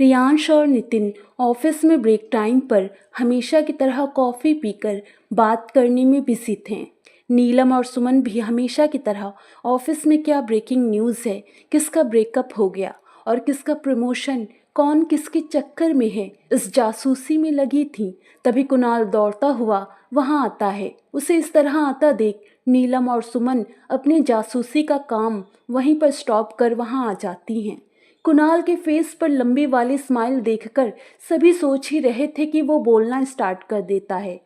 रियांश और नितिन ऑफिस में break time पर हमेशा की तरह कॉफ़ी पीकर बात करने में बिजी थे। नीलम और सुमन भी हमेशा की तरह ऑफिस में क्या ब्रेकिंग न्यूज़ है, किसका ब्रेकअप हो गया और किसका प्रमोशन, कौन किसके चक्कर में है, इस जासूसी में लगी थी। तभी कुणाल दौड़ता हुआ वहाँ आता है। उसे इस तरह आता देख नीलम और सुमन अपने जासूसी का काम वहीं पर स्टॉप कर वहाँ आ जाती हैं। कुणाल के फेस पर लंबी वाली स्माइल देखकर सभी सोच ही रहे थे कि वो बोलना स्टार्ट कर देता है।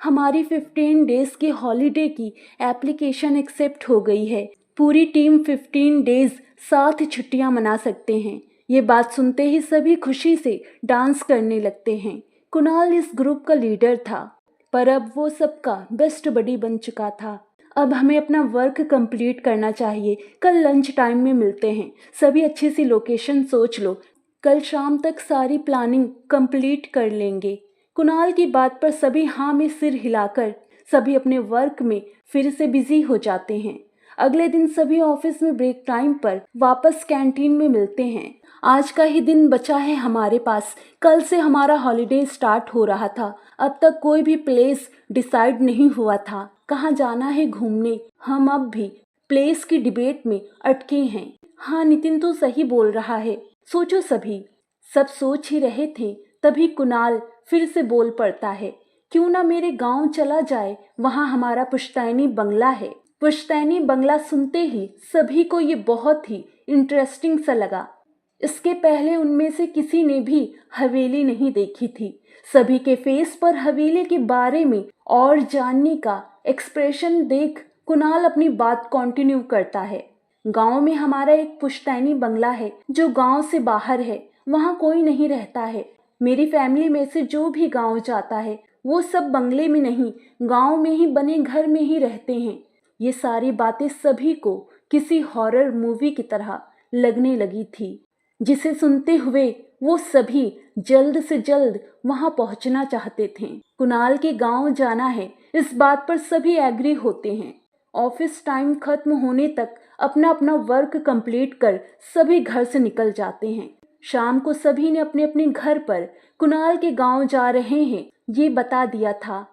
हमारी 15 डेज की हॉलीडे की एप्लीकेशन एक्सेप्ट हो गई है। पूरी टीम 15 डेज साथ छुट्टियां मना सकते हैं। ये बात सुनते ही सभी खुशी से डांस करने लगते हैं। कुणाल इस ग्रुप का लीडर था, पर अब वो सबका बेस्ट बडी बन चुका था। अब हमें अपना वर्क कंप्लीट करना चाहिए। कल लंच टाइम में मिलते हैं। सभी अच्छी सी लोकेशन सोच लो। कल शाम तक सारी प्लानिंग कंप्लीट कर लेंगे। कुणाल की बात पर सभी हाँ में सिर हिलाकर सभी अपने वर्क में फिर से बिजी हो जाते हैं। अगले दिन सभी ऑफिस में ब्रेक टाइम पर वापस कैंटीन में मिलते हैं। आज का ही दिन बचा है हमारे पास। कल से हमारा हॉलीडे स्टार्ट हो रहा था। अब तक कोई भी प्लेस डिसाइड नहीं हुआ था कहाँ जाना है घूमने। हम अब भी प्लेस की डिबेट में अटके हैं। हाँ, नितिन तो सही बोल रहा है। सोचो सभी। सब सोच ही रहे थे, तभी कुणाल फिर से बोल पड़ता है, क्यों ना मेरे गांव चला जाए, वहां हमारा पुश्तैनी बंगला है। पुश्तैनी बंगला सुनते ही सभी को ये बहुत ही इंटरेस्टिंग सा लगा। इसके पहले उनमें से किसी ने भी हवेली नहीं देखी थी। सभी के फेस पर हवेली के बारे में और जानने का एक्सप्रेशन देख कुणाल अपनी बात कंटिन्यू करता है। गांव में हमारा एक पुश्तैनी बंगला है जो गांव से बाहर है। वहां कोई नहीं रहता है। मेरी फैमिली में से जो भी गांव जाता है वो सब बंगले में नहीं, गांव में ही बने घर में ही रहते हैं। ये सारी बातें सभी को किसी हॉरर मूवी की तरह लगने लगी थी, जिसे सुनते हुए वो सभी जल्द से जल्द वहां पहुंचना चाहते थे। कुणाल के गांव जाना है, इस बात पर सभी एग्री होते हैं। ऑफिस टाइम खत्म होने तक अपना अपना वर्क कंप्लीट कर सभी घर से निकल जाते हैं। शाम को सभी ने अपने अपने घर पर कुणाल के गांव जा रहे हैं ये बता दिया था।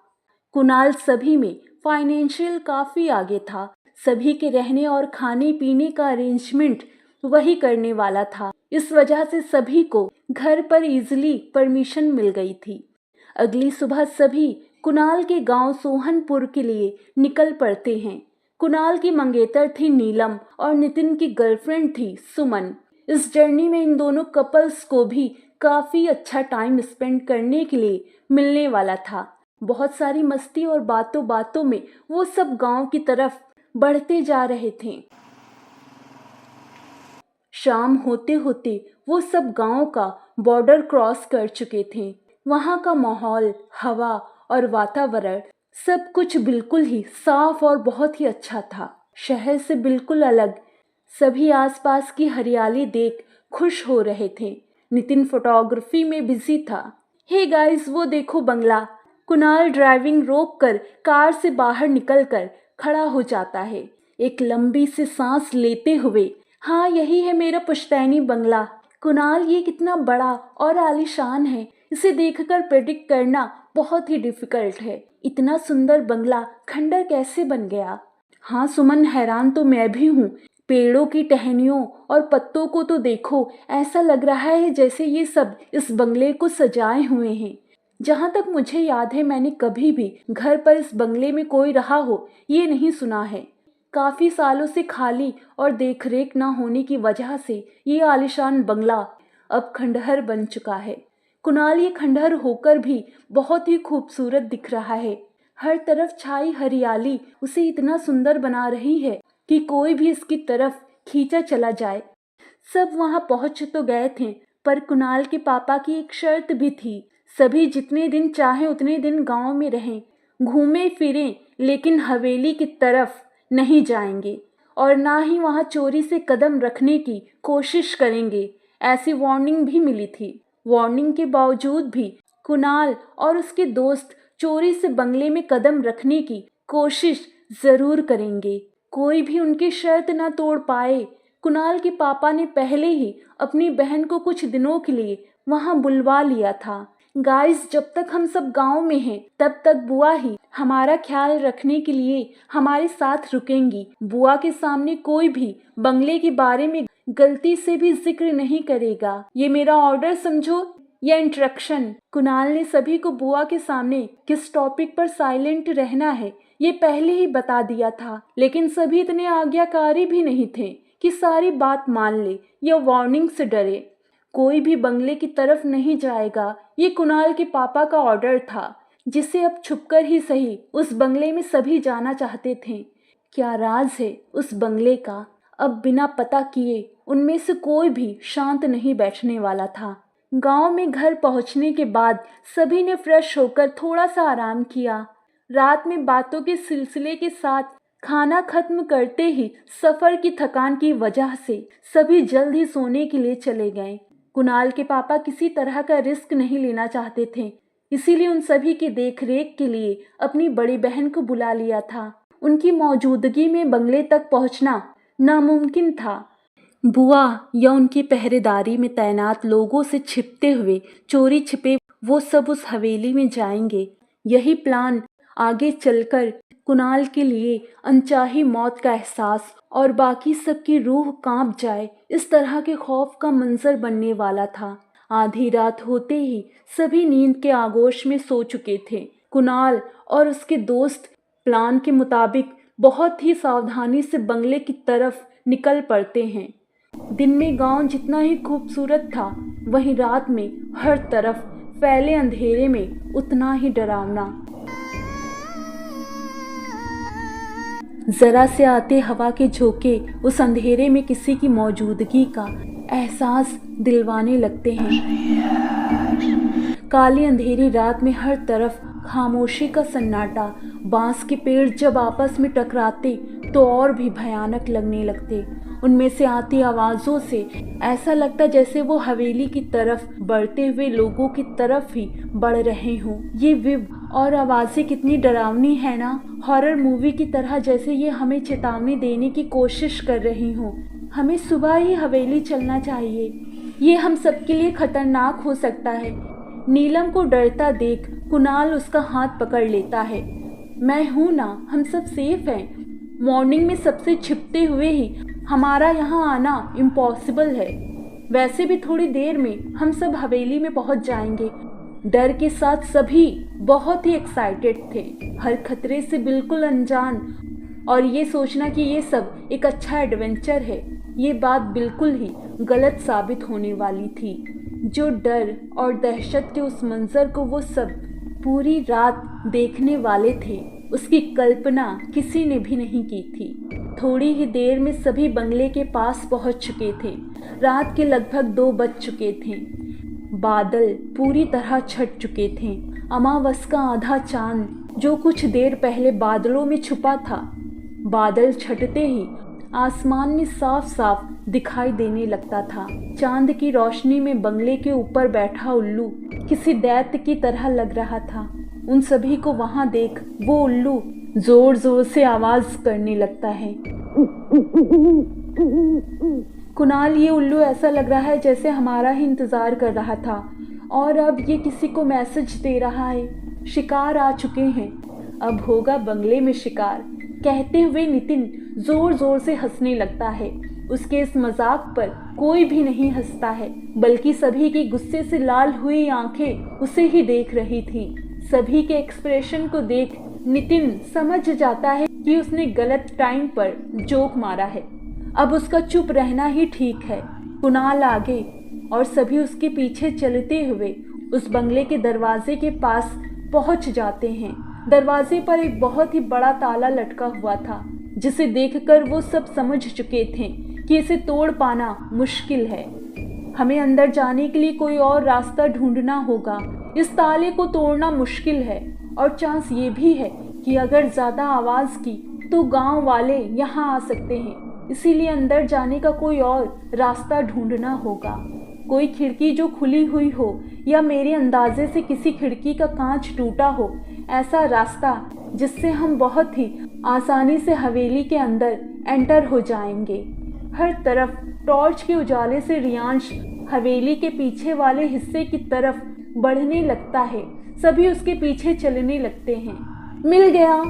कुणाल सभी में फाइनेंशियल काफ़ी आगे था। सभी के रहने और खाने पीने का अरेंजमेंट वही करने वाला था। इस वजह से सभी को घर पर इजीली परमिशन मिल गई थी। अगली सुबह सभी कुणाल के गांव सोहनपुर के लिए निकल पड़ते हैं। कुणाल की मंगेतर थी नीलम और नितिन की गर्लफ्रेंड थी सुमन। इस जर्नी में इन दोनों कपल्स को भी काफ़ी अच्छा टाइम स्पेंड करने के लिए मिलने वाला था। बहुत सारी मस्ती और बातों बातों में वो सब गांव की तरफ बढ़ते जा रहे थे। शाम होते होते वो सब गांव का बॉर्डर क्रॉस कर चुके थे। वहां का माहौल, हवा और वातावरण सब कुछ बिल्कुल ही साफ और बहुत ही अच्छा था। शहर से बिल्कुल अलग। सभी आसपास की हरियाली देख खुश हो रहे थे। नितिन फोटोग्राफी में बिजी था। हे गाइस, वो देखो बंगला। कुणाल ड्राइविंग रोक कर कार से बाहर निकलकर खड़ा हो जाता है, एक लंबी सी सांस लेते हुए। हाँ, यही है मेरा पुश्तैनी बंगला। कुणाल, ये कितना बड़ा और आलीशान है। इसे देखकर प्रेडिक्ट करना बहुत ही डिफिकल्ट है। इतना सुंदर बंगला खंडर कैसे बन गया। हाँ सुमन, हैरान तो मैं भी हूँ। पेड़ों की टहनियों और पत्तों को तो देखो, ऐसा लग रहा है जैसे ये सब इस बंगले को सजाए हुए हैं। जहाँ तक मुझे याद है, मैंने कभी भी घर पर इस बंगले में कोई रहा हो ये नहीं सुना है। काफी सालों से खाली और देखरेख न होने की वजह से ये आलीशान बंगला अब खंडहर बन चुका है। कुणाल, ये खंडहर होकर भी बहुत ही खूबसूरत दिख रहा है। हर तरफ छाई हरियाली उसे इतना सुंदर बना रही है कि कोई भी इसकी तरफ खींचा चला जाए। सब वहां पहुंच तो गए थे, पर कुणाल के पापा की एक शर्त भी थी। सभी जितने दिन चाहे उतने दिन गांव में रहें, घूमें फिरें, लेकिन हवेली की तरफ नहीं जाएंगे और ना ही वहां चोरी से कदम रखने की कोशिश करेंगे। ऐसी वार्निंग भी मिली थी। वार्निंग के बावजूद भी कुणाल और उसके दोस्त चोरी से बंगले में कदम रखने की कोशिश जरूर करेंगे। कोई भी उनकी शर्त ना तोड़ पाए। कुणाल के पापा ने पहले ही अपनी बहन को कुछ दिनों के लिए वहां बुलवा लिया था। गाइस, जब तक हम सब गांव में हैं तब तक बुआ ही हमारा ख्याल रखने के लिए हमारे साथ रुकेंगी। बुआ के सामने कोई भी बंगले के बारे में गलती से भी जिक्र नहीं करेगा। ये मेरा ऑर्डर समझो या इंस्ट्रक्शन। कुणाल ने सभी को बुआ के सामने किस टॉपिक पर साइलेंट रहना है ये पहले ही बता दिया था, लेकिन सभी इतने आज्ञाकारी भी नहीं थे कि सारी बात मान ले या वार्निंग से डरे। कोई भी बंगले की तरफ नहीं जाएगा, ये कुणाल के पापा का ऑर्डर था, जिसे अब छुपकर ही सही उस बंगले में सभी जाना चाहते थे। क्या राज है उस बंगले का? अब बिना पता किए उनमें से कोई भी शांत नहीं बैठने वाला था। गांव में घर पहुंचने के बाद सभी ने फ्रेश होकर थोड़ा सा आराम किया। रात में बातों के सिलसिले के साथ खाना खत्म करते ही सफर की थकान की वजह से सभी जल्द ही सोने के लिए चले गए। कुणाल के पापा किसी तरह का रिस्क नहीं लेना चाहते थे, इसीलिए उन सभी की देखरेख के लिए अपनी बड़ी बहन को बुला लिया था। उनकी मौजूदगी में बंगले तक पहुंचना नामुमकिन था। बुआ या उनकी पहरेदारी में तैनात लोगों से छिपते हुए चोरी छिपे वो सब उस हवेली में जाएंगे। यही प्लान आगे चलकर कुणाल के लिए अनचाही मौत का एहसास और बाकी सबकी रूह कांप जाए इस तरह के खौफ का मंजर बनने वाला था। आधी रात होते ही सभी नींद के आगोश में सो चुके थे। कुणाल और उसके दोस्त प्लान के मुताबिक बहुत ही सावधानी से बंगले की तरफ निकल पड़ते हैं। दिन में गांव जितना ही खूबसूरत था, वहीं रात में हर तरफ फैले अंधेरे में उतना ही डरावना। जरा से आते हवा के झोंके उस अंधेरे में किसी की मौजूदगी का एहसास दिलवाने लगते हैं। काली अंधेरी रात में हर तरफ खामोशी का सन्नाटा। बांस के पेड़ जब आपस में टकराते तो और भी भयानक लगने लगते। उनमें से आती आवाज़ों से ऐसा लगता जैसे वो हवेली की तरफ बढ़ते हुए लोगों की तरफ ही बढ़ रहे हों। ये विव और आवाज़ें कितनी डरावनी है ना, हॉरर मूवी की तरह, जैसे ये हमें चेतावनी देने की कोशिश कर रही हों। हमें सुबह ही हवेली चलना चाहिए, ये हम सबके लिए खतरनाक हो सकता है। नीलम को डरता देख कुणाल उसका हाथ पकड़ लेता है। मैं हूँ ना, हम सब सेफ हैं। मॉर्निंग में सबसे छिपते हुए ही हमारा यहाँ आना इम्पॉसिबल है। वैसे भी थोड़ी देर में हम सब हवेली में पहुँच जाएंगे। डर के साथ सभी बहुत ही एक्साइटेड थे, हर खतरे से बिल्कुल अनजान, और ये सोचना कि ये सब एक अच्छा एडवेंचर है, ये बात बिल्कुल ही गलत साबित होने वाली थी। जो डर और दहशत के उस मंजर को वो सब पूरी रात देखने वाले थे, उसकी कल्पना किसी ने भी नहीं की थी। थोड़ी ही देर में सभी बंगले के पास पहुंच चुके थे। रात के लगभग 2 बज चुके थे। बादल पूरी तरह छट चुके थे। अमावस का आधा चांद जो कुछ देर पहले बादलों में छुपा था, बादल छटते ही आसमान में साफ साफ दिखाई देने लगता था। चांद की रोशनी में बंगले के ऊपर बैठा उल्लू किसी दैत्य की तरह लग रहा था। उन सभी को वहां देख वो उल्लू जोर जोर से आवाज करने लगता है। कुणाल, ये उल्लू ऐसा लग रहा है जैसे हमारा ही इंतजार कर रहा था और अब ये किसी को मैसेज दे रहा है। शिकार आ चुके हैं, अब होगा बंगले में शिकार। कहते हुए नितिन जोर जोर से हंसने लगता है। उसके इस मजाक पर कोई भी नहीं हंसता है, बल्कि सभी की गुस्से से लाल हुई आंखें उसे ही देख रही थी। सभी के एक्सप्रेशन को देख नितिन समझ जाता है कि उसने गलत टाइम पर जोक मारा है। अब उसका चुप रहना ही ठीक है। कुणाल आगे और सभी उसके पीछे चलते हुए उस बंगले के दरवाजे के पास पहुंच जाते हैं। दरवाजे पर एक बहुत ही बड़ा ताला लटका हुआ था, जिसे देखकर वो सब समझ चुके थे कि इसे तोड़ पाना मुश्किल है। हमें अंदर जाने के लिए कोई और रास्ता ढूंढना होगा। इस ताले को तोड़ना मुश्किल है और चांस ये भी है कि अगर ज़्यादा आवाज़ की तो गांव वाले यहाँ आ सकते हैं। इसीलिए अंदर जाने का कोई और रास्ता ढूंढना होगा। कोई खिड़की जो खुली हुई हो या मेरे अंदाजे से किसी खिड़की का कांच टूटा हो, ऐसा रास्ता जिससे हम बहुत ही आसानी से हवेली के अंदर एंटर हो जाएंगे। हर तरफ टॉर्च के उजाले से रियांश हवेली के पीछे वाले हिस्से की तरफ बढ़ने लगता है। सभी उसके पीछे चलने लगते हैं। मिल गया।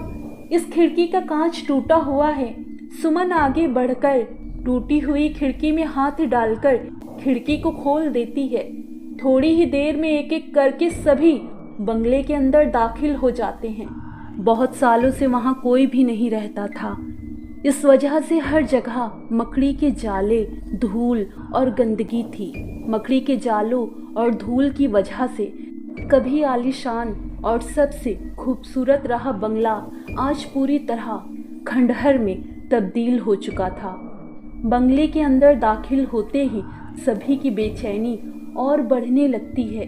इस खिड़की का कांच टूटा हुआ है। सुमन आगे बढ़कर टूटी हुई खिड़की में हाथ डालकर खिड़की को खोल देती है। थोड़ी ही देर में एक एक करके सभी बंगले के अंदर दाखिल हो जाते हैं। बहुत सालों से वहाँ कोई भी नहीं रहता था। इस वजह से हर जगह मकड़ी के जाले, धूल और गंदगी थी। मकड़ी के जालों और धूल की वजह से कभी आलीशान और सबसे खूबसूरत रहा बंगला आज पूरी तरह खंडहर में तब्दील हो चुका था। बंगले के अंदर दाखिल होते ही सभी की बेचैनी और बढ़ने लगती है।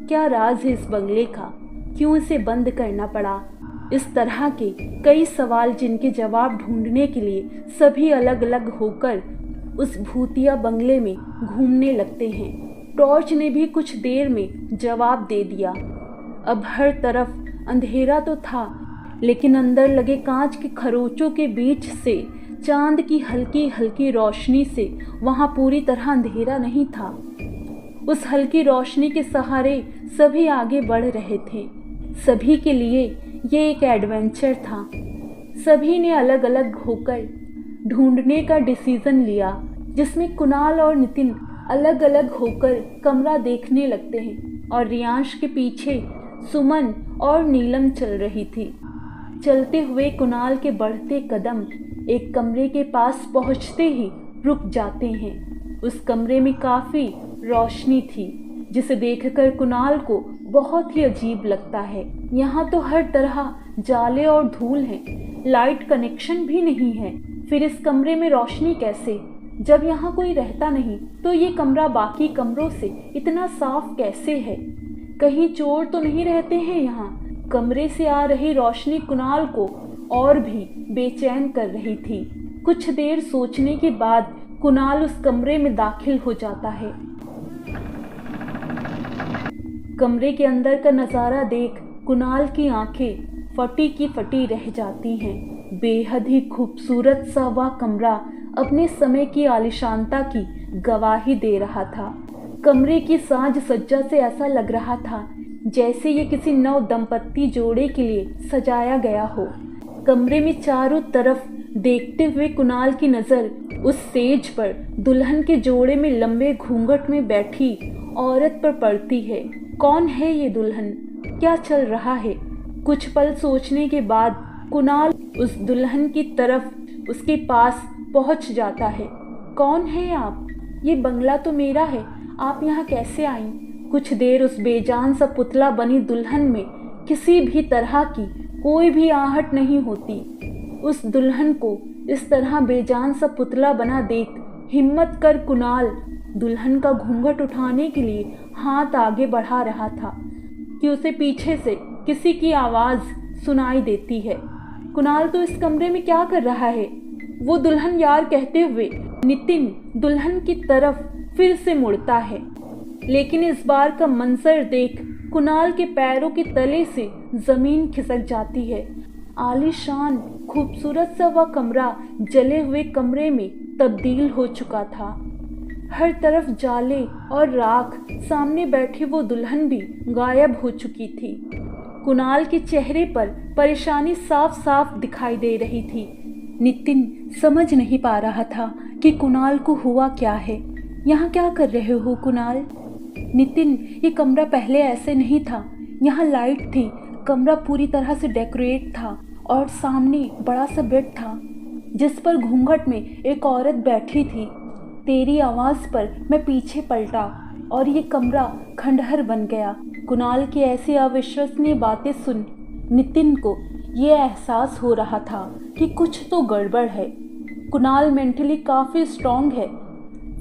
क्या राज है इस बंगले का? क्यों इसे बंद करना पड़ा? इस तरह के कई सवाल जिनके जवाब ढूंढने के लिए सभी अलग अलग होकर उस भूतिया बंगले में घूमने लगते हैं। टॉर्च ने भी कुछ देर में जवाब दे दिया। अब हर तरफ अंधेरा तो था, लेकिन अंदर लगे कांच के खरोचों के बीच से चांद की हल्की हल्की रोशनी से वहाँ पूरी तरह अंधेरा नहीं था। उस हल्की रोशनी के सहारे सभी आगे बढ़ रहे थे। सभी के लिए ये एक एडवेंचर था। सभी ने अलग अलग होकर ढूंढने का डिसीजन लिया, जिसमें कुणाल और नितिन अलग अलग होकर कमरा देखने लगते हैं और रियांश के पीछे सुमन और नीलम चल रही थी। चलते हुए कुणाल के बढ़ते कदम एक कमरे के पास पहुंचते ही रुक जाते हैं। उस कमरे में काफ़ी रोशनी थी, जिसे देखकर कुणाल को बहुत ही अजीब लगता है। यहाँ तो हर तरह जाले और धूल हैं, लाइट कनेक्शन भी नहीं है। फिर इस कमरे में रोशनी कैसे? जब यहाँ कोई रहता नहीं तो ये कमरा बाकी कमरों से इतना साफ कैसे है? कहीं चोर तो नहीं रहते हैं यहाँ? कमरे से आ रही रोशनी कुणाल को और भी बेचैन कर रही थी। कुछ देर सोचने के बाद कुणाल उस कमरे में दाखिल हो जाता है। कमरे के अंदर का नज़ारा देख कुणाल की आंखें फटी की फटी रह जाती हैं। बेहद ही खूबसूरत सा वह कमरा अपने समय की आलिशानता की गवाही दे रहा था। कमरे की साज सज्जा से ऐसा लग रहा था जैसे ये किसी नव दंपत्ति जोड़े के लिए सजाया गया हो। कमरे में चारों तरफ देखते हुए कुणाल की नज़र उस सेज पर दुल्हन के जोड़े में लंबे घूंघट में बैठी औरत पर पड़ती है। कौन है ये दुल्हन? क्या चल रहा है? कुछ पल सोचने के बाद कुणाल उस दुल्हन की तरफ उसके पास पहुंच जाता है। कौन है आप? ये बंगला तो मेरा है, आप यहाँ कैसे आईं? कुछ देर उस बेजान सा पुतला बनी दुल्हन में किसी भी तरह की कोई भी आहट नहीं होती। उस दुल्हन को इस तरह बेजान सा पुतला बना देख हिम्मत कर कुणाल दुल्हन का घूंघट उठाने के लिए हाथ आगे बढ़ा रहा था कि उसे पीछे से किसी की आवाज़ सुनाई देती है। कुणाल तो इस कमरे में क्या कर रहा है? वो दुल्हन यार कहते हुए नितिन दुल्हन की तरफ फिर से मुड़ता है, लेकिन इस बार का मंजर देख कुणाल के पैरों के तले से ज़मीन खिसक जाती है। आलीशान खूबसूरत सा वह कमरा जले हुए कमरे में तब्दील हो चुका था। हर तरफ जाले और राख, सामने बैठी वो दुल्हन भी गायब हो चुकी थी। कुणाल के चेहरे पर परेशानी साफ साफ दिखाई दे रही थी। नितिन समझ नहीं पा रहा था कि कुणाल को हुआ क्या है। यहाँ क्या कर रहे हो कुणाल? नितिन, ये कमरा पहले ऐसे नहीं था। यहाँ लाइट थी, कमरा पूरी तरह से डेकोरेट था और सामने बड़ा सा बेड था जिस पर घूंघट में एक औरत बैठी थी। तेरी आवाज़ पर मैं पीछे पलटा और ये कमरा खंडहर बन गया। कुणाल की ऐसी अविश्वसनीय बातें सुन नितिन को ये एहसास हो रहा था कि कुछ तो गड़बड़ है। कुणाल मेंटली काफ़ी स्ट्रॉन्ग है,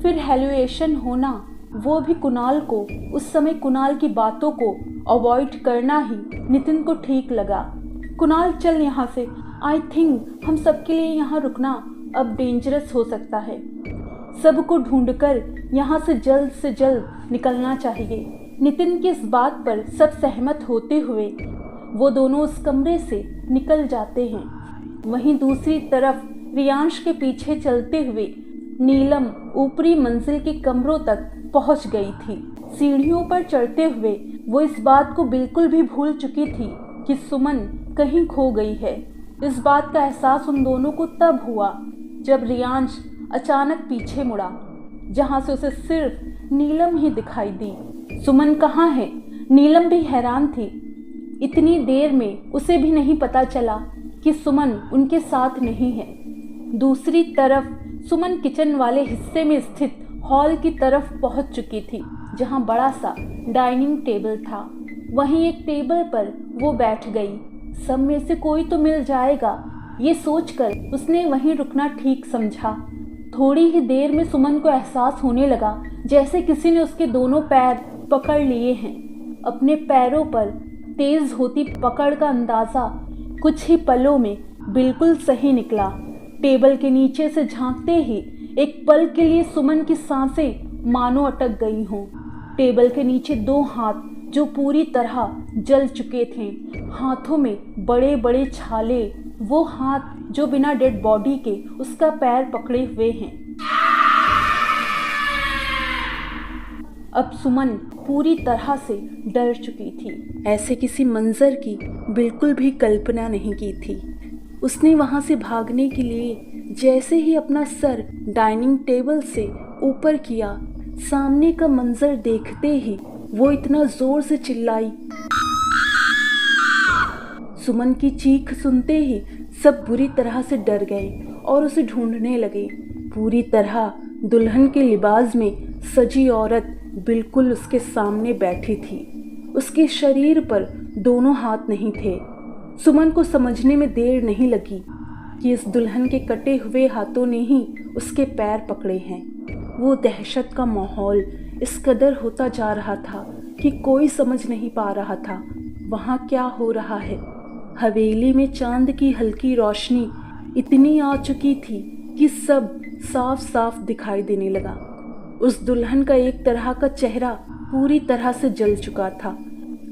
फिर हेलुएशन होना, वो भी कुणाल को उस समय कुणाल की बातों को अवॉइड करना ही नितिन को ठीक लगा। कुणाल चल यहाँ से, आई थिंक हम सबके लिए यहाँ रुकना अब डेंजरस हो सकता है। सबको ढूंढकर यहाँ से जल्द निकलना चाहिए। नितिन की इस बात पर सब सहमत होते हुए वो दोनों उस कमरे से निकल जाते हैं। वहीं दूसरी तरफ रियांश के पीछे चलते हुए नीलम ऊपरी मंजिल के कमरों तक पहुंच गई थी। सीढ़ियों पर चढ़ते हुए वो इस बात को बिल्कुल भी भूल चुकी थी कि सुमन कहीं खो गई है। इस बात का एहसास उन दोनों को तब हुआ जब रियांश अचानक पीछे मुड़ा, जहां से उसे सिर्फ नीलम ही दिखाई दी। सुमन कहाँ है? नीलम भी हैरान थी। इतनी देर में उसे भी नहीं पता चला कि सुमन उनके साथ नहीं है। दूसरी तरफ सुमन किचन वाले हिस्से में स्थित हॉल की तरफ पहुंच चुकी थी, जहां बड़ा सा डाइनिंग टेबल था। वहीं एक टेबल पर वो बैठ गई। सब में से कोई तो मिल जाएगा, ये सोचकर उसने वहीं रुकना ठीक समझा। थोड़ी ही देर में सुमन को एहसास होने लगा जैसे किसी ने उसके दोनों पैर पकड़ लिए हैं। अपने पैरों पर तेज होती पकड़ का अंदाज़ा कुछ ही पलों में बिल्कुल सही निकला। टेबल के नीचे से झांकते ही एक पल के लिए सुमन की सांसें मानो अटक गई हों। टेबल के नीचे दो हाथ जो पूरी तरह जल चुके थे, हाथों में बड़े बड़े छाले, वो हाथ जो बिना डेड बॉडी के उसका पैर पकड़े हुए हैं। अब सुमन पूरी तरह से डर चुकी थी। ऐसे किसी मंजर की बिल्कुल भी कल्पना नहीं की थी। उसने वहां से भागने के लिए जैसे ही अपना सर डाइनिंग टेबल से ऊपर किया, सामने का मंजर देखते ही वो इतना जोर से चिल्लाई। सुमन की चीख सुनते ही सब बुरी तरह से डर गए और उसे ढूंढने लगे। पूरी तरह दुल्हन के लिबास में सजी औरत बिल्कुल उसके सामने बैठी थी। उसके शरीर पर दोनों हाथ नहीं थे। सुमन को समझने में देर नहीं लगी कि इस दुल्हन के कटे हुए हाथों ने ही उसके पैर पकड़े हैं। वो दहशत का माहौल इस कदर होता जा रहा था कि कोई समझ नहीं पा रहा था वहाँ क्या हो रहा है। हवेली में चांद की हल्की रोशनी इतनी आ चुकी थी कि सब साफ साफ दिखाई देने लगा। उस दुल्हन का एक तरह का चेहरा पूरी तरह से जल चुका था।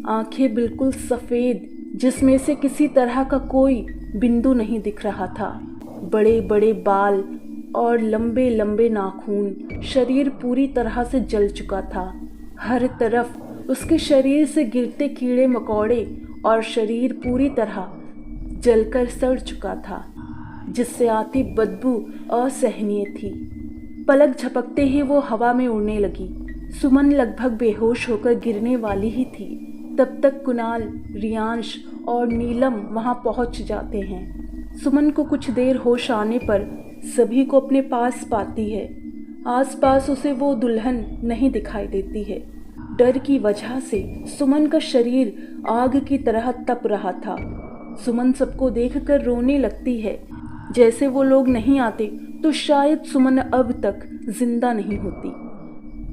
आंखें बिल्कुल सफ़ेद, जिसमें से किसी तरह का कोई बिंदु नहीं दिख रहा था। बड़े बड़े बाल और लंबे लंबे नाखून, शरीर पूरी तरह से जल चुका था। हर तरफ उसके शरीर से गिरते कीड़े मकोड़े और शरीर पूरी तरह जलकर सड़ चुका था, जिससे आती बदबू असहनीय थी। पलक झपकते ही वो हवा में उड़ने लगी। सुमन लगभग बेहोश होकर गिरने वाली ही थी। तब तक कुणाल, रियांश और नीलम वहां पहुंच जाते हैं। सुमन को कुछ देर होश आने पर सभी को अपने पास पाती है। आसपास उसे वो दुल्हन नहीं दिखाई देती है। डर की वजह से सुमन का शरीर आग की तरह तप रहा था। सुमन सबको देखकर रोने लगती है। जैसे वो लोग नहीं आते तो शायद सुमन अब तक जिंदा नहीं होती।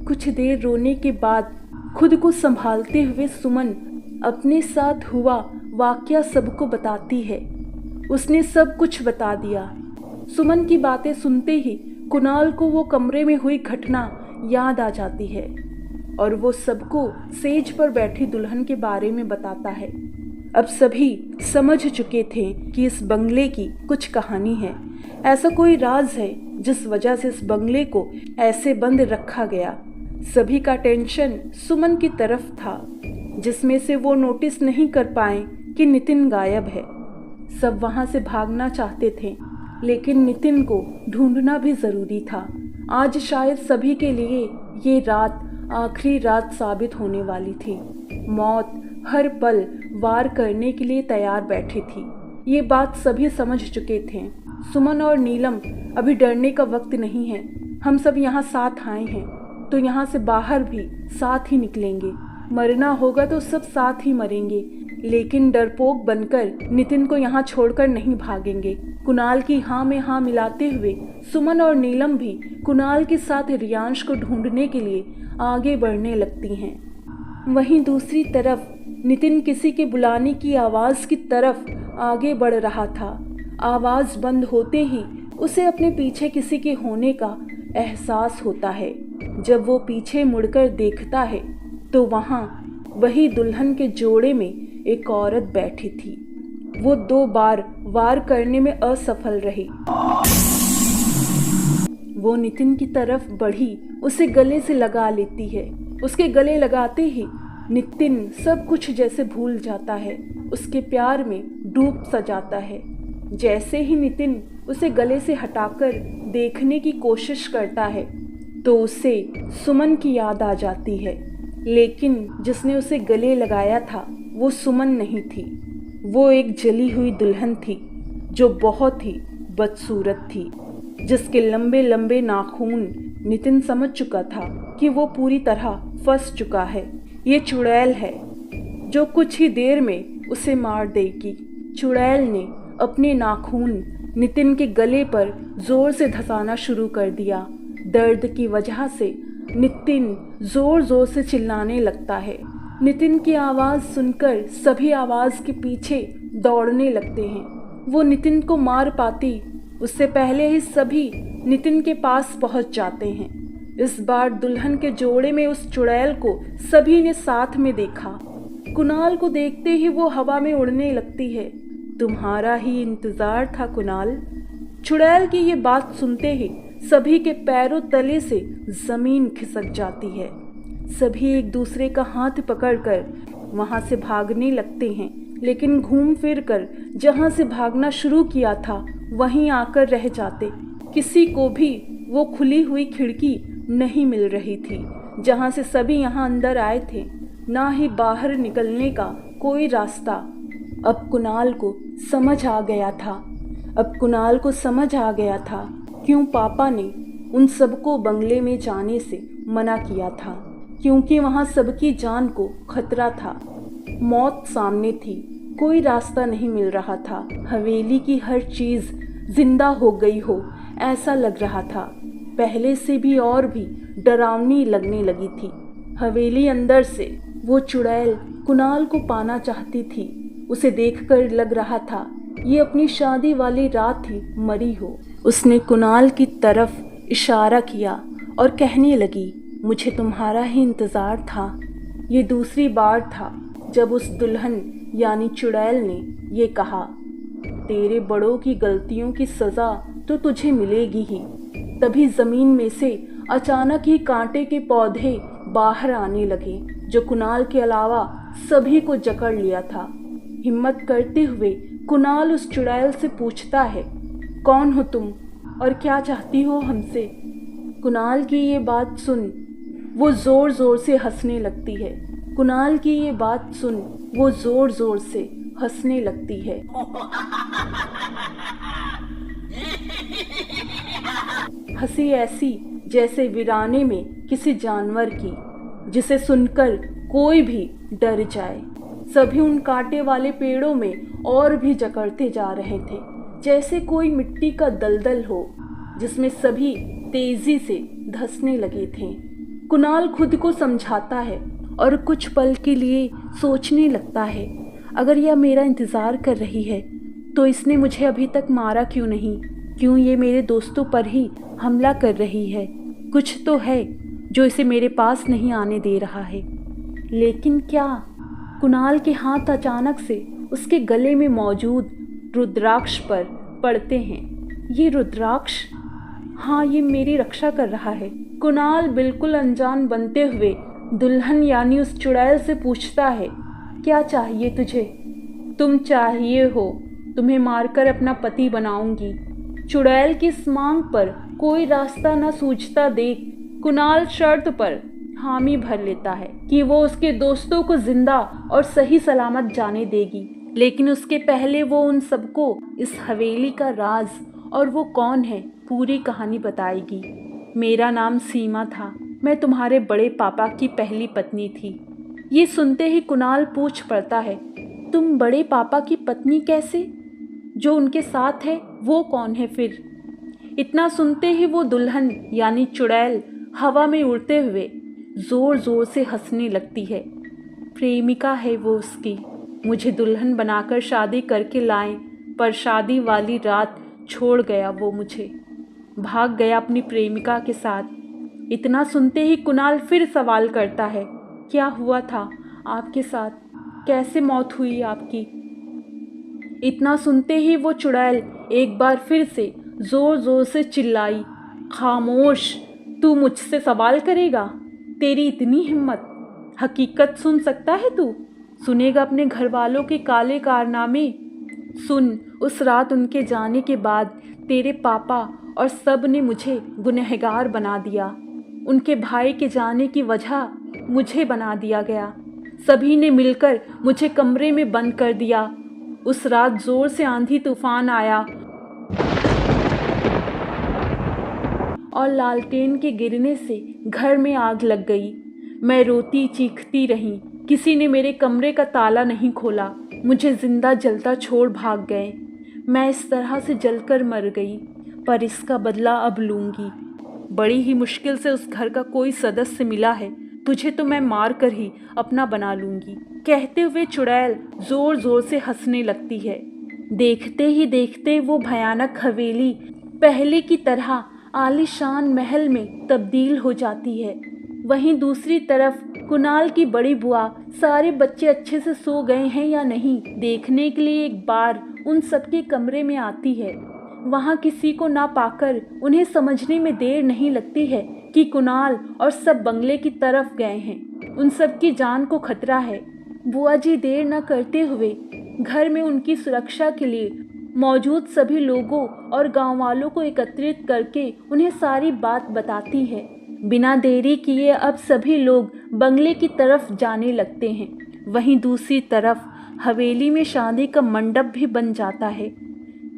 कुछ देर रोने के बाद खुद को संभालते हुए सुमन अपने साथ हुआ वाकया सबको बताती है। उसने सब कुछ बता दिया। सुमन की बातें सुनते ही कुणाल को वो कमरे में हुई घटना याद आ जाती है और वो सबको सेज पर बैठी दुल्हन के बारे में बताता है। अब सभी समझ चुके थे कि इस बंगले की कुछ कहानी है। ऐसा कोई राज है जिस वजह से इस बंगले को ऐसे बंद रखा गया। सभी का टेंशन सुमन की तरफ था, जिसमें से वो नोटिस नहीं कर पाए कि नितिन गायब है। सब वहां से भागना चाहते थे, लेकिन नितिन को ढूंढना भी जरूरी था। आज शायद सभी के लिए ये रात आखिरी रात साबित होने वाली थी। मौत हर पल वार करने के लिए तैयार बैठी थी। ये बात सभी समझ चुके थे। सुमन और नीलम, अभी डरने का वक्त नहीं है। हम सब यहाँ साथ आए हैं तो यहाँ से बाहर भी साथ ही निकलेंगे। मरना होगा तो सब साथ ही मरेंगे, लेकिन डरपोक बनकर नितिन को यहाँ छोड़कर नहीं भागेंगे। कुणाल की हाँ में हाँ मिलाते हुए सुमन और नीलम भी कुणाल के साथ रियांश को ढूंढने के लिए आगे बढ़ने लगती हैं। वहीं दूसरी तरफ नितिन किसी के बुलाने की आवाज़ की तरफ आगे बढ़ रहा था। आवाज़ बंद होते ही उसे अपने पीछे किसी के होने का एहसास होता है। जब वो पीछे मुड़कर देखता है तो वहाँ वही दुल्हन के जोड़े में एक औरत बैठी थी। वो 2 बार वार करने में असफल रही। वो नितिन की तरफ बढ़ी, उसे गले से लगा लेती है। उसके गले लगाते ही नितिन सब कुछ जैसे भूल जाता है, उसके प्यार में डूब सा जाता है। जैसे ही नितिन उसे गले से हटाकर देखने की कोशिश करता है तो उसे सुमन की याद आ जाती है, लेकिन जिसने उसे गले लगाया था वो सुमन नहीं थी। वो एक जली हुई दुल्हन थी जो बहुत ही बदसूरत थी, जिसके लंबे लंबे नाखून नितिन समझ चुका था कि वो पूरी तरह फंस चुका है। ये चुड़ैल है जो कुछ ही देर में उसे मार देगी। चुड़ैल ने अपने नाखून नितिन के गले पर जोर से धंसाना शुरू कर दिया। दर्द की वजह से नितिन जोर जोर से चिल्लाने लगता है। नितिन की आवाज़ सुनकर सभी आवाज़ के पीछे दौड़ने लगते हैं। वो नितिन को मार पाती उससे पहले ही सभी नितिन के पास पहुंच जाते हैं। इस बार दुल्हन के जोड़े में उस चुड़ैल को सभी ने साथ में देखा। कुणाल को देखते ही वो हवा में उड़ने लगती है। तुम्हारा ही इंतज़ार था कुणाल। चुड़ैल की ये बात सुनते ही सभी के पैरों तले से ज़मीन खिसक जाती है। सभी एक दूसरे का हाथ पकड़कर वहाँ से भागने लगते हैं, लेकिन घूम फिर कर जहाँ से भागना शुरू किया था वहीं आकर रह जाते। किसी को भी वो खुली हुई खिड़की नहीं मिल रही थी जहाँ से सभी यहाँ अंदर आए थे, ना ही बाहर निकलने का कोई रास्ता। अब कुणाल को समझ आ गया था क्यों पापा ने उन सबको बंगले में जाने से मना किया था, क्योंकि वहाँ सबकी जान को खतरा था। मौत सामने थी, कोई रास्ता नहीं मिल रहा था। हवेली की हर चीज़ जिंदा हो गई हो ऐसा लग रहा था। पहले से भी और भी डरावनी लगने लगी थी हवेली। अंदर से वो चुड़ैल कुणाल को पाना चाहती थी। उसे देखकर लग रहा था ये अपनी शादी वाली रात ही मरी हो। उसने कुणाल की तरफ इशारा किया और कहने लगी, मुझे तुम्हारा ही इंतज़ार था। ये दूसरी बार था जब उस दुल्हन यानी चुड़ैल ने ये कहा, तेरे बड़ों की गलतियों की सज़ा तो तुझे मिलेगी ही। तभी ज़मीन में से अचानक ही कांटे के पौधे बाहर आने लगे जो कुणाल के अलावा सभी को जकड़ लिया था। हिम्मत करते हुए कुणाल उस चुड़ैल से पूछता है, कौन हो तुम और क्या चाहती हो हमसे? कुणाल की ये बात सुन वो ज़ोर ज़ोर से हंसने लगती है। हंसी ऐसी जैसे वीराने में किसी जानवर की, जिसे सुनकर कोई भी डर जाए। सभी उन कांटे वाले पेड़ों में और भी जकड़ते जा रहे थे, जैसे कोई मिट्टी का दलदल हो जिसमें सभी तेजी से धंसने लगे थे। कुणाल खुद को समझाता है और कुछ पल के लिए सोचने लगता है, अगर यह मेरा इंतज़ार कर रही है तो इसने मुझे अभी तक मारा क्यों नहीं? क्यों ये मेरे दोस्तों पर ही हमला कर रही है? कुछ तो है जो इसे मेरे पास नहीं आने दे रहा है। लेकिन क्या? कुणाल के हाथ अचानक से उसके गले में मौजूद रुद्राक्ष पर पड़ते हैं। ये रुद्राक्ष, हाँ, ये मेरी रक्षा कर रहा है। कुणाल बिल्कुल अनजान बनते हुए दुल्हन यानी उस चुड़ैल से पूछता है, क्या चाहिए तुझे? तुम चाहिए हो, तुम्हें मारकर अपना पति बनाऊंगी। चुड़ैल की इस मांग पर कोई रास्ता न सूझता देख कुणाल शर्त पर हामी भर लेता है कि वो उसके दोस्तों को जिंदा और सही सलामत जाने देगी, लेकिन उसके पहले वो उन सबको इस हवेली का राज और वो कौन है पूरी कहानी बताएगी। मेरा नाम सीमा था, मैं तुम्हारे बड़े पापा की पहली पत्नी थी। ये सुनते ही कुणाल पूछ पड़ता है, तुम बड़े पापा की पत्नी कैसे? जो उनके साथ है वो कौन है फिर? इतना सुनते ही वो दुल्हन यानी चुड़ैल हवा में उड़ते हुए ज़ोर ज़ोर से हंसने लगती है। प्रेमिका है वो उसकी, मुझे दुल्हन बनाकर शादी करके लाएं, पर शादी वाली रात छोड़ गया वो मुझे, भाग गया अपनी प्रेमिका के साथ। इतना सुनते ही कुणाल फिर सवाल करता है, क्या हुआ था आपके साथ? कैसे मौत हुई आपकी? इतना सुनते ही वो चुड़ैल एक बार फिर से ज़ोर ज़ोर से चिल्लाई, खामोश, तू मुझसे सवाल करेगा? तेरी इतनी हिम्मत? हकीकत सुन सकता है तू? सुनेगा अपने घर वालों के काले कारनामे? सुन, उस रात उनके जाने के बाद तेरे पापा और सब ने मुझे गुनहगार बना दिया। उनके भाई के जाने की वजह मुझे बना दिया गया। सभी ने मिलकर मुझे कमरे में बंद कर दिया। उस रात जोर से आंधी तूफान आया और लालटेन के गिरने से घर में आग लग गई। मैं रोती चीखती रही। किसी ने मेरे कमरे का ताला नहीं खोला। मुझे जिंदा जलता छोड़ भाग गए। मैं इस तरह से जलकर मर गई, पर इसका बदला अब लूँगी। बड़ी ही मुश्किल से उस घर का कोई सदस्य मिला है। तुझे तो मैं मार कर ही अपना बना लूँगी। कहते हुए चुड़ैल जोर जोर से हंसने लगती है। देखते ही देखते वो भयानक हवेली पहले की तरह आलीशान महल में तब्दील हो जाती है। वहीं दूसरी तरफ कुणाल की बड़ी बुआ सारे बच्चे अच्छे से सो गए हैं या नहीं देखने के लिए एक बार उन सबके कमरे में आती है। वहाँ किसी को ना पाकर उन्हें समझने में देर नहीं लगती है कि कुणाल और सब बंगले की तरफ गए हैं। उन सब की जान को खतरा है। बुआ जी देर न करते हुए घर में उनकी सुरक्षा के लिए मौजूद सभी लोगों और गांव वालों को एकत्रित करके उन्हें सारी बात बताती है। बिना देरी किए अब सभी लोग बंगले की तरफ जाने लगते हैं। वहीं दूसरी तरफ हवेली में शादी का मंडप भी बन जाता है।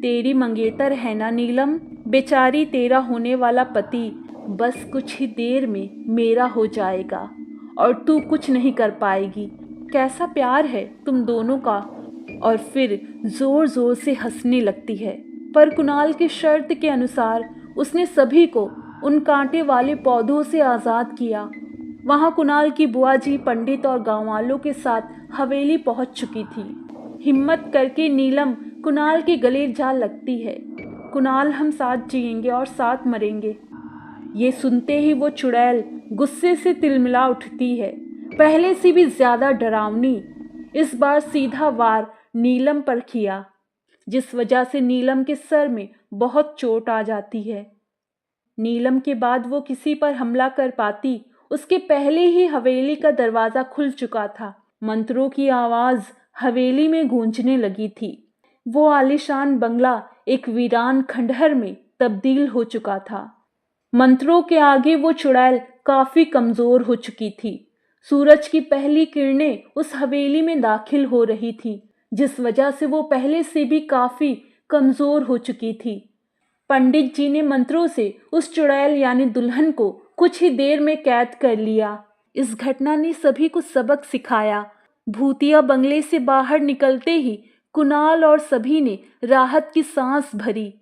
तेरी मंगेतर है ना नीलम? बेचारी तेरा होने वाला पति बस कुछ ही देर में मेरा हो जाएगा और तू कुछ नहीं कर पाएगी। कैसा प्यार है तुम दोनों का। और फिर जोर जोर से हंसने लगती है। पर कुणाल की शर्त के अनुसार उसने सभी को उन कांटे वाले पौधों से आज़ाद किया। वहाँ कुणाल की बुआ जी पंडित और गाँव वालों के साथ हवेली पहुँच चुकी थी। हिम्मत करके नीलम कुणाल के गले जा लगती है। कुणाल, हम साथ जिएंगे और साथ मरेंगे। ये सुनते ही वो चुड़ैल गुस्से से तिलमिला उठती है, पहले से भी ज्यादा डरावनी। इस बार सीधा वार नीलम पर किया, जिस वजह से नीलम के सर में बहुत चोट आ जाती है। नीलम के बाद वो किसी पर हमला कर पाती उसके पहले ही हवेली का दरवाजा खुल चुका था। मंत्रों की आवाज हवेली में गूंजने लगी थी। वो आलीशान बंगला एक वीरान खंडहर में तब्दील हो चुका था। मंत्रों के आगे वो चुड़ैल काफी कमजोर हो चुकी थी। सूरज की पहली किरणें उस हवेली में दाखिल हो रही थी, जिस वजह से वो पहले से भी काफी कमजोर हो चुकी थी। पंडित जी ने मंत्रों से उस चुड़ैल यानी दुल्हन को कुछ ही देर में कैद कर लिया। इस घटना ने सभी को सबक सिखाया। भूतिया बंगले से बाहर निकलते ही कुणाल और सभी ने राहत की सांस भरी।